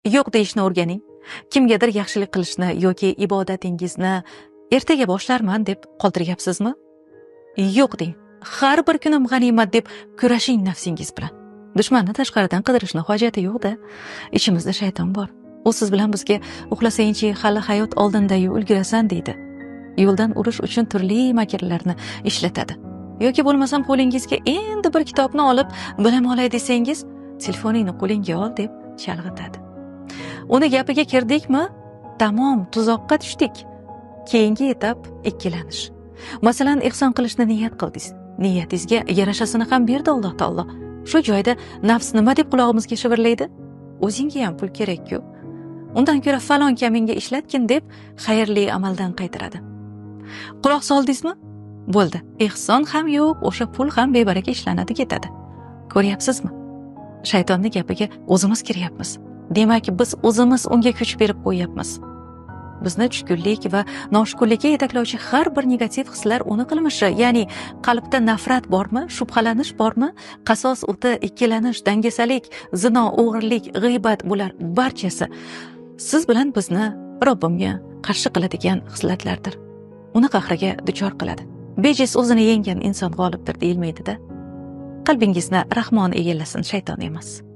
yo'q deyishni o'rganing. Kimgadir yaxshilik qilishni yoki ibodatingizni ertaga boshlarman deb qoldiryapsizmi? Yo'q deng. Har bir kunim g'animat deb kurashing nafsingiz bilan. Dushmanni tashqaridan qidirishni hojati yo'q-da. Ichimizda shayton bor. U siz bilan bizga uxlasangchi, hali hayot oldinda-yu ulgurasan deydi. Yo'ldan urish uchun turli makrlarni ishlatadi. Yoki bo'lmasam qo'lingizga endi bir kitobni olib bilim olay desangiz, telefoningni qo'lingga ol deb chalg'itadi. Uni gapiga kirdikmi, tamom tuzoqqa tushdik. Keyingi etap ikkilanish. Masalan, ehson qilishni niyat qildingiz. Niyatingizga yarashasini ham berdi Alloh taolo. Shu joyda nafs nima deb qulog'imizga shivirlaydi? O'zingga ham pul kerak-ku. Undan ko'ra falon kamingga ishlatgin deb xayrli amaldan qaytaradi. Quloq soldingizmi? Bo'ldi. Ehson ham yo'q, o'sha pul ham bebaraka ishlanadi ketadi. Ko'ryapsizmi? Shaytonning gapiga o'zimiz kiryapmiz. Demak, biz o'zimiz unga kuch berib qo'yapmiz. Bizni tushkunlik va noshukurlikka yetaklovchi har bir negativ hislar uni qilmishi, ya'ni qalbda nafrat bormi, shubhalanish bormi, qasos o'ti, ikkilanish, dangasalik, zino, o'g'irlik, g'iybat, bular barchasi siz bilan bizni Robbimga qarshi qiladigan hislatlardir. Uni qahriga duchor qiladi. Bejiz o'zini yenggan inson g'olibdir deyilmaydi-da. Qalbingizni Rahmon egallasin, shayton emas.